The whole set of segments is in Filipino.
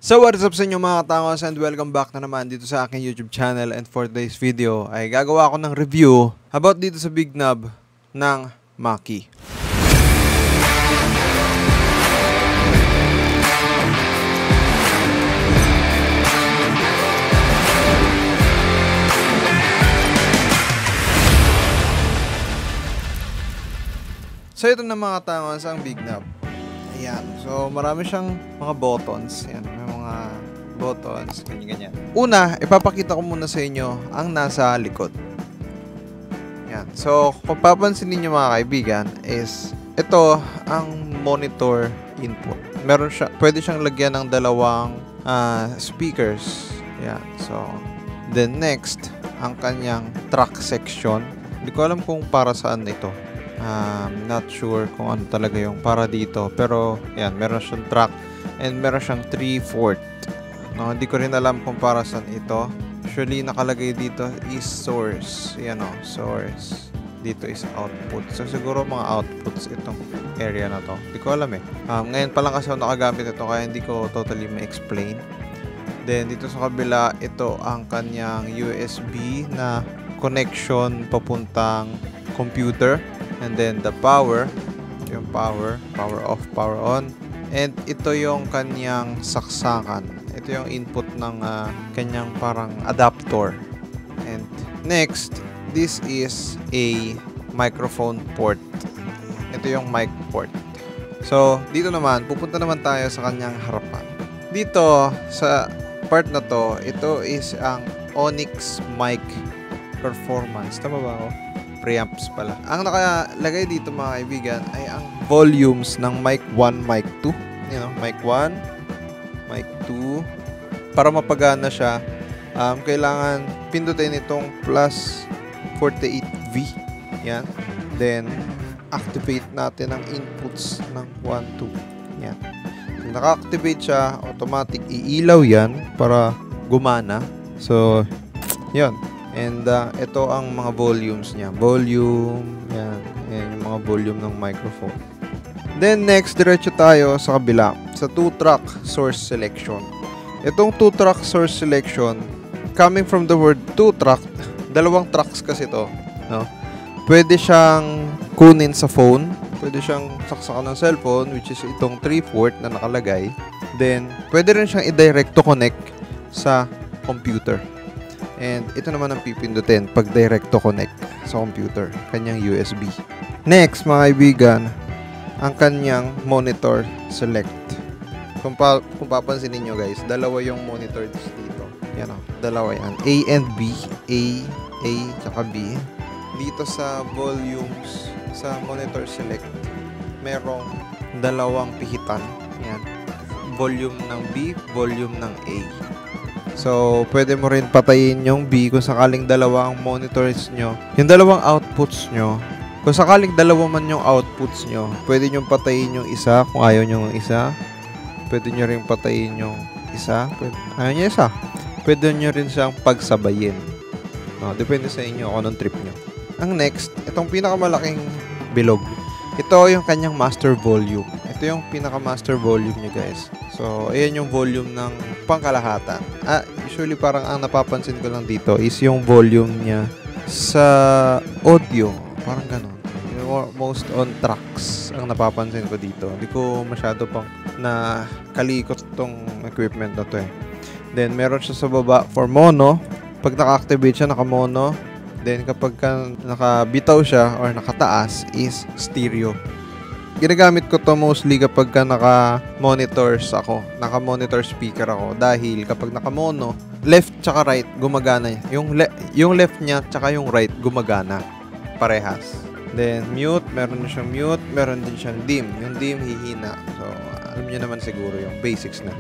So what is up sa inyo mga katangos, and welcome back na naman dito sa aking YouTube channel. And for today's video ay gagawa ako ng review about dito sa big knob ng Mackie. So ito na mga katangos ang big knob. Ayan. So, marami siyang mga buttons. Ayan, may mga buttons, ganyan-ganyan. Una, ipapakita ko muna sa inyo ang nasa likod. Ayan. So, kung papansin niyo mga kaibigan, is ito ang monitor input. Meron siya, pwede siyang lagyan ng dalawang speakers. Ayan. So, then next, ang kanyang track section. Hindi ko alam kung para saan ito. Not sure kung ano talaga yung para dito, pero yan, meron siyang track and meron siyang 3/4. No, hindi ko rin alam kung para saan ito. Usually nakalagay dito is source. Yan o, source. Dito is output. So siguro mga outputs itong area na to. Hindi ko alam eh. Ngayon pa lang kasi ako nakagamit ito kaya hindi ko totally ma-explain. Then dito sa kabila, ito ang kanyang USB na connection papuntang computer. And then the power, yung power off, power on. And ito yung kanyang saksakan. Ito yung input ng kanyang parang adapter. And next, this is a microphone port. Ito yung mic port. So, dito naman, pupunta naman tayo sa kanyang harapan. Dito, sa part na to, ito is ang Onyx mic performance. Tama ba ako? Preamps pala. Ang nakalagay dito mga kaibigan ay ang volumes ng mic 1, mic 2. You know, mic 1, mic 2. Para mapagana siya, kailangan pindutin itong plus 48V. Yan. Then, activate natin ang inputs ng 1, 2. Yan. Kung naka-activate siya, automatic iilaw yan para gumana. So, yan. And ito ang mga volumes niya. Volume, yan. Yan yung mga volume ng microphone. Then next, diretso tayo sa kabila. Sa 2-track source selection. Itong 2-track source selection, coming from the word 2-track, dalawang tracks kasi ito. No? Pwede siyang kunin sa phone. Pwede siyang saksakan ng cellphone, which is itong 3/4 na nakalagay. Then, pwede rin siyang i-direct to connect sa computer. And ito naman ang pipindutin pag direct to connect sa computer, kanyang USB. Next, mga kaibigan, ang kanyang monitor select. Kung papansin niyo guys, dalawa yung monitors dito. Yan o, dalawa yan. A and B. A, tsaka B. Dito sa volumes, sa monitor select, merong dalawang pihitan. Yan. Volume ng B, volume ng A. So, pwede mo rin patayin yung B kung sakaling dalawa ang monitors nyo. Yung dalawang outputs nyo, kung sakaling dalawa man yung outputs nyo, pwede nyo patayin yung isa kung ayaw nyo yung isa. Pwede nyo rin patayin yung isa. Ayaw nyo isa. Pwede nyo rin siyang pagsabayin. No, depende sa inyo kung anong trip nyo. Ang next, itong pinakamalaking bilog. Ito yung kanyang master volume. Ito yung pinaka-master volume niya guys. So, ayan yung volume ng pangkalahatan. Usually parang ang napapansin ko lang dito is yung volume niya sa audio. Parang ganun. Most on tracks ang napapansin ko dito. Hindi ko masyado pang nakalikot itong equipment na to eh. Then, meron siya sa baba for mono. Pag naka-activate siya, naka-mono. Then, kapag nakabitaw siya or nakataas is stereo. Ginagamit ko to mostly kapag naka-monitors ako. Naka-monitor speaker ako. Dahil kapag naka-mono, left tsaka right, gumagana. Yung left niya tsaka yung right, gumagana. Parehas. Then, mute. Meron din siyang mute. Meron din siyang dim. Yung dim, hihina. So, alam niyo naman siguro yung basics na.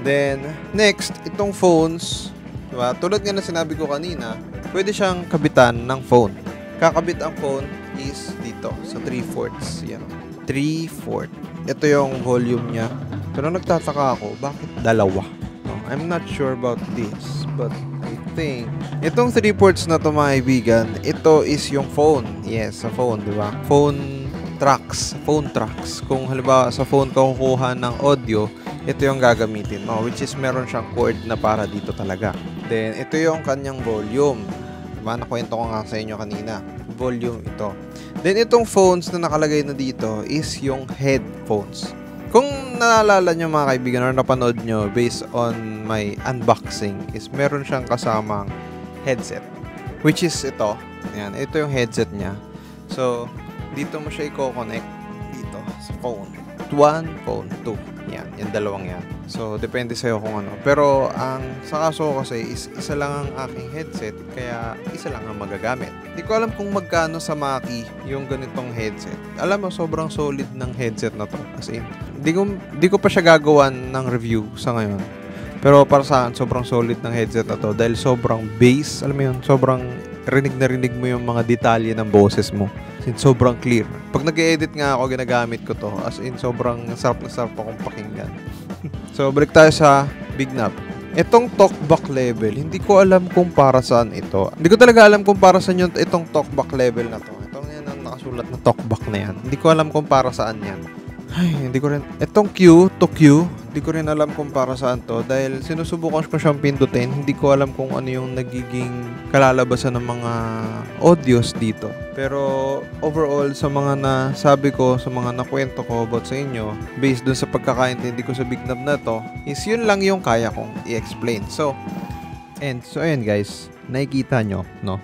Then, next, itong phones. Diba? Tulad nga na sinabi ko kanina, pwede siyang kabitan ng phone. Kakabit ang phone is dito, sa 3/4. Yan. 3/4. Ito yung volume niya. Pero nagtataka ako, bakit dalawa? No, I'm not sure about this, but I think itong 3/4 na to mga kaibigan, ito is yung phone. Yes, sa phone, di ba? Phone tracks. Kung halimbawa sa phone ka kukuha ng audio, ito yung gagamitin mo, which is meron siyang cord na para dito talaga. Then, ito yung kanyang volume. Diba? Nakwento ko nga sa inyo kanina. Volume ito. Then, itong phones na nakalagay na dito is yung headphones. Kung naalala nyo mga kaibigan or napanood nyo based on my unboxing is meron siyang kasamang headset. Which is ito. Ayan, ito yung headset niya. So, dito mo siya i-connect dito sa phone. 1, phone 2. Yan, yung dalawang yan. So, depende sa'yo kung ano. Pero, ang sa kaso ko kasi is isa lang ang aking headset, kaya isa lang ang magagamit. Hindi ko alam kung magkano sa Maki yung ganitong headset. Alam mo, sobrang solid ng headset na to. As in, di ko pa siya gagawan ng review sa ngayon. Pero para sa akin, sobrang solid ng headset na to dahil sobrang bass, alam mo yun, sobrang rinig na rinig mo yung mga detalye ng boses mo. As in, sobrang clear. Pag nag-edit nga ako, ginagamit ko to. As in, sobrang sarap na sarap akong pakinggan. So, balik tayo sa Big Knob. Itong talkback level, hindi ko alam kung para saan ito. Hindi ko talaga alam kung para saan itong talkback level na to. Itong yan ang nakasulat na talkback na yan. Hindi ko alam kung para saan yan. Ay, hindi ko rin. Itong Q to Q, hindi ko rin alam kung para saan to. Dahil sinusubukan ko siyang pindutin, hindi ko alam kung ano yung nagiging kalalabasan ng mga audios dito. Pero overall, sa mga nasabi ko, sa mga nakwento ko about sa inyo, based dun sa pagkakaintindi ko sa Big Knob na to, is yun lang yung kaya kong i-explain. So ayun guys, nakikita nyo, no?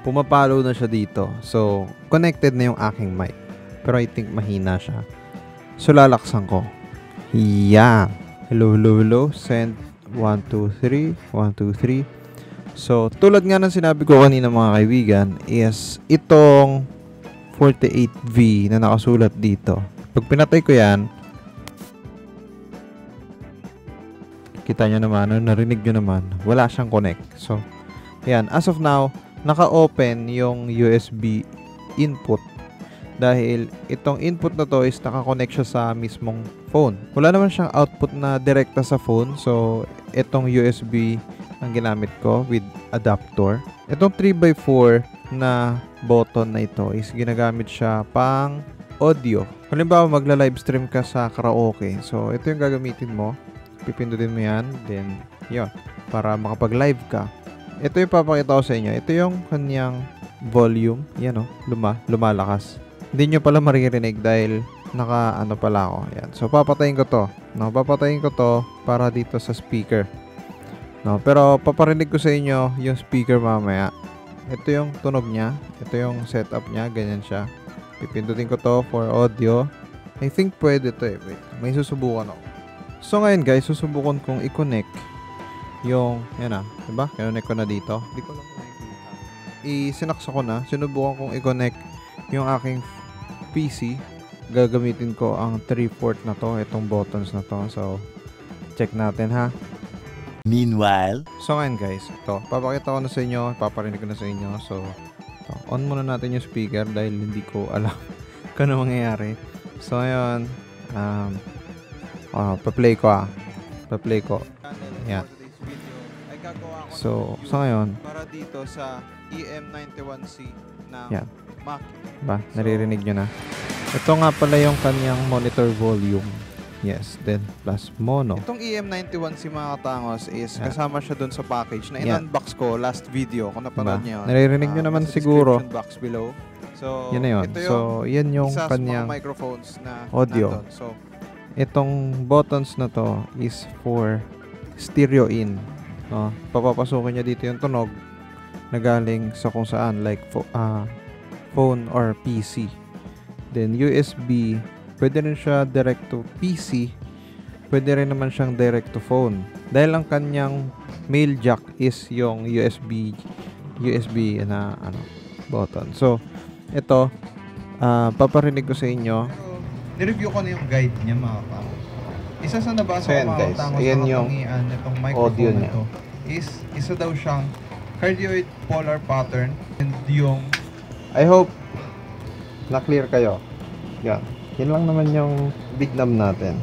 Pumapalo na siya dito. So, connected na yung aking mic. Pero I think mahina siya. So, lalaksan ko. Yeah. Hello. Send 1, 2, 3. 1, 2, 3. So, tulad nga ng sinabi ko kanina mga kaibigan, is itong 48V na nakasulat dito. Pag pinatay ko yan, kita nyo naman, narinig nyo naman, wala siyang connect. So, yan. As of now, naka-open yung USB input. Dahil itong input na to is nakakonect siya sa mismong phone. Wala naman siyang output na direkta sa phone. So, itong USB ang ginamit ko with adapter. Itong 3x4 na button na ito is ginagamit siya pang audio. Halimbawa, magla-livestream ka sa karaoke. So, ito yung gagamitin mo. Pipindutin mo yan. Then, yun. Para makapag-live ka. Ito yung papakita ko sa inyo. Ito yung kanyang volume. Yan o. Lumalakas. Hindi nyo pala maririnig dahil naka-ano pala ako. Yan. So, papatayin ko to. No, papatayin ko to para dito sa speaker. No, pero paparinig ko sa inyo yung speaker mamaya. Ito yung tunog niya. Ito yung setup niya. Ganyan siya. Pipindutin ko to for audio. I think pwede to eh. Wait. May susubukan ako. So, ngayon guys, susubukan kong i-connect yung, yan diba? Connect ko na dito. Hindi ko lang nakikita. Isinaksa ko na. Sinubukan kong i-connect yung aking PC. Gagamitin ko ang 3-port na to, itong buttons na to. So, check natin ha. Meanwhile, so ngayon guys, ito, papakita ko na sa inyo, paparinig ko na sa inyo. So, ito, on muna natin yung speaker dahil hindi ko alam kung ano mangyayari. So, ngayon, pa-play ko pa-play ko. Yan. So, ngayon, para dito sa EM91C na yan. Mac. Ba, naririnig nyo na. Ito nga pala yung kanyang monitor volume. Yes, then plus mono. Itong EM91C mga katangos is kasama siya dun sa package na in-unbox ko last video kung napanood nyo yun. Naririnig nyo naman siguro. Box below. So, yun na yun. So, yan yung kanyang microphones na audio. So, itong buttons na to is for stereo in. No? Papapasukin niya dito yung tunog na galing sa kung saan like phone or PC. Then USB, pwede rin siya direct to PC. Pwede rin naman siyang direct to phone. Dahil ang kanyang male jack is yung USB na button. So, ito paparinig ko sa inyo. Ni-review ko na yung guide niya mga kapatid. Isa sa nabasa ko mga tangos na katangian itong microphone na ito is isa daw siyang cardioid polar pattern and yung I hope na-clear kayo. Yan. Yan lang naman yung Big Knob natin.